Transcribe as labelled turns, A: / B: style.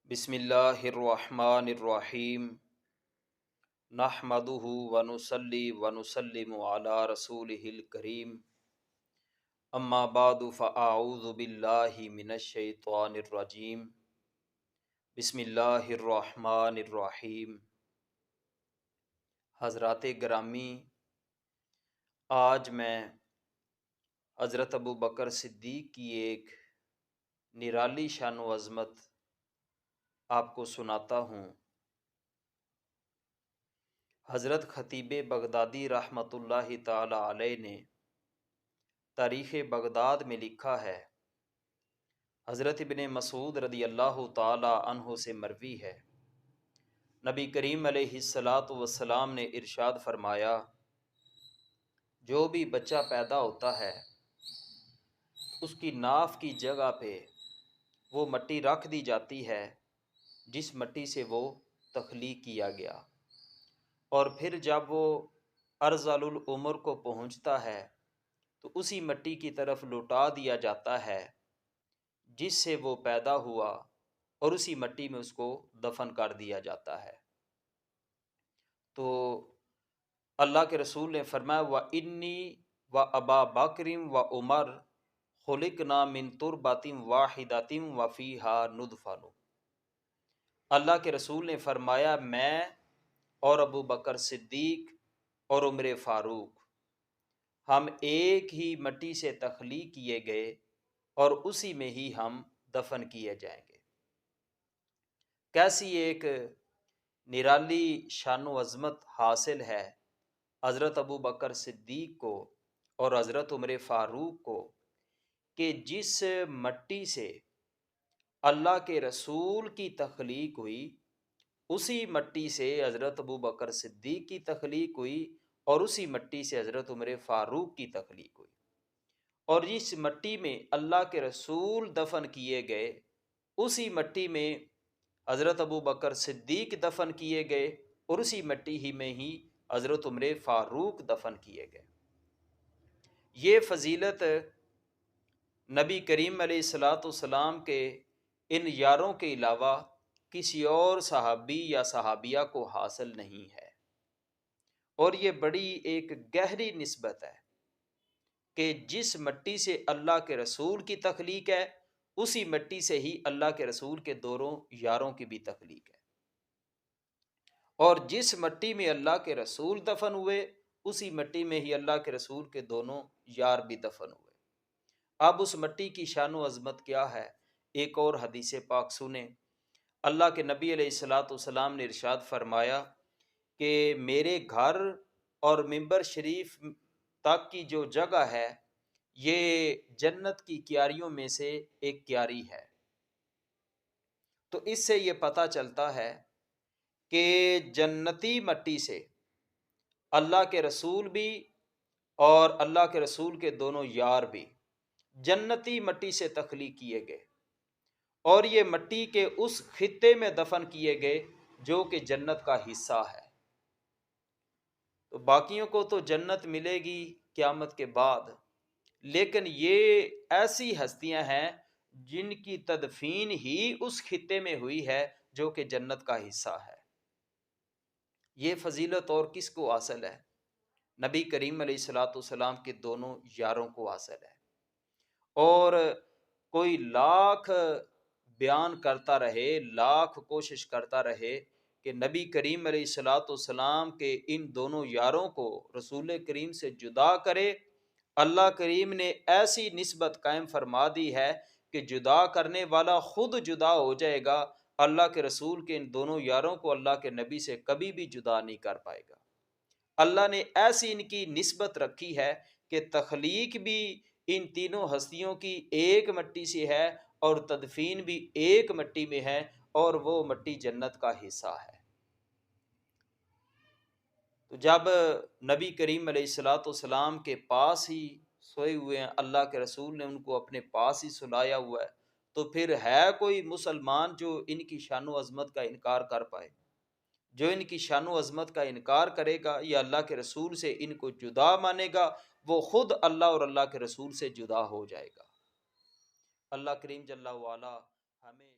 A: بسم اللہ الرحمن الرحیم نحمدہ ونصلی ونسلم علی رسولہ الکریم اما بعد فاعوذ باللہ من الشیطان الرجیم بسم اللہ الرحمن الرحیم۔ حضرات گرامی، آج میں حضرت ابو بکر صدیق کی ایک نرالی شان و عظمت آپ کو سناتا ہوں۔ حضرت خطیب بغدادی رحمۃ اللہ تعالی علیہ نے تاریخ بغداد میں لکھا ہے، حضرت ابن مسعود رضی اللہ تعالی عنہ سے مروی ہے، نبی کریم علیہ الصلاۃ والسلام نے ارشاد فرمایا، جو بھی بچہ پیدا ہوتا ہے اس کی ناف کی جگہ پہ وہ مٹی رکھ دی جاتی ہے جس مٹی سے وہ تخلیق کیا گیا، اور پھر جب وہ ارذل العمر کو پہنچتا ہے تو اسی مٹی کی طرف لوٹا دیا جاتا ہے جس سے وہ پیدا ہوا، اور اسی مٹی میں اس کو دفن کر دیا جاتا ہے۔ تو اللہ کے رسول نے فرمایا، وَإِنِّي وَأَبَا بَكْرٍ وَعُمَرَ خُلِقْنَا مِن تُرْبَةٍ وَاحِدَةٍ وَفِيهَا نُطْفَةٌ۔ اللہ کے رسول نے فرمایا، میں اور ابو بکر صدیق اور عمر فاروق ہم ایک ہی مٹی سے تخلیق کیے گئے اور اسی میں ہی ہم دفن کیے جائیں گے۔ کیسی ایک نرالی شان و عظمت حاصل ہے حضرت ابو بکر صدیق کو اور حضرت عمر فاروق کو، کہ جس مٹی سے اللہ کے رسول کی تخلیق ہوئی اسی مٹی سے حضرت ابو بکر صدیق کی تخلیق ہوئی، اور اسی مٹی سے حضرت عمر فاروق کی تخلیق ہوئی، اور جس مٹی میں اللہ کے رسول دفن کیے گئے اسی مٹی میں حضرت ابو بکر صدیق دفن کیے گئے، اور اسی مٹی ہی میں ہی حضرت عمر فاروق دفن کیے گئے۔ یہ فضیلت نبی کریم علیہ الصلاۃ والسلام کے ان یاروں کے علاوہ کسی اور صحابی یا صحابیہ کو حاصل نہیں ہے، اور یہ بڑی ایک گہری نسبت ہے کہ جس مٹی سے اللہ کے رسول کی تخلیق ہے اسی مٹی سے ہی اللہ کے رسول کے دونوں یاروں کی بھی تخلیق ہے، اور جس مٹی میں اللہ کے رسول دفن ہوئے اسی مٹی میں ہی اللہ کے رسول کے دونوں یار بھی دفن ہوئے۔ اب اس مٹی کی شان و عظمت کیا ہے، ایک اور حدیث پاک سنیں۔ اللہ کے نبی علیہ الصلاۃ والسلام نے ارشاد فرمایا کہ میرے گھر اور ممبر شریف تک کی جو جگہ ہے یہ جنت کی کیاریوں میں سے ایک کیاری ہے۔ تو اس سے یہ پتہ چلتا ہے کہ جنتی مٹی سے اللہ کے رسول بھی اور اللہ کے رسول کے دونوں یار بھی جنتی مٹی سے تخلیق کیے گئے، اور یہ مٹی کے اس خطے میں دفن کیے گئے جو کہ جنت کا حصہ ہے۔ تو باقیوں کو تو جنت ملے گی قیامت کے بعد، لیکن یہ ایسی ہستیاں ہیں جن کی تدفین ہی اس خطے میں ہوئی ہے جو کہ جنت کا حصہ ہے۔ یہ فضیلت اور کس کو حاصل ہے؟ نبی کریم علیہ الصلاۃ والسلام کے دونوں یاروں کو حاصل ہے، اور کوئی لاکھ بیان کرتا رہے، لاکھ کوشش کرتا رہے کہ نبی کریم علیہ الصلاۃ والسلام کے ان دونوں یاروں کو رسول کریم سے جدا کرے، اللہ کریم نے ایسی نسبت قائم فرما دی ہے کہ جدا کرنے والا خود جدا ہو جائے گا، اللہ کے رسول کے ان دونوں یاروں کو اللہ کے نبی سے کبھی بھی جدا نہیں کر پائے گا۔ اللہ نے ایسی ان کی نسبت رکھی ہے کہ تخلیق بھی ان تینوں ہستیوں کی ایک مٹی سے ہے، اور تدفین بھی ایک مٹی میں ہے، اور وہ مٹی جنت کا حصہ ہے۔ تو جب نبی کریم علیہ الصلاۃ والسلام کے پاس ہی سوئے ہوئے ہیں، اللہ کے رسول نے ان کو اپنے پاس ہی سلایا ہوا ہے، تو پھر ہے کوئی مسلمان جو ان کی شان و عظمت کا انکار کر پائے؟ جو ان کی شان و عظمت کا انکار کرے گا یا اللہ کے رسول سے ان کو جدا مانے گا، وہ خود اللہ اور اللہ کے رسول سے جدا ہو جائے گا۔ اللہ کریم جل وعلا ہمیں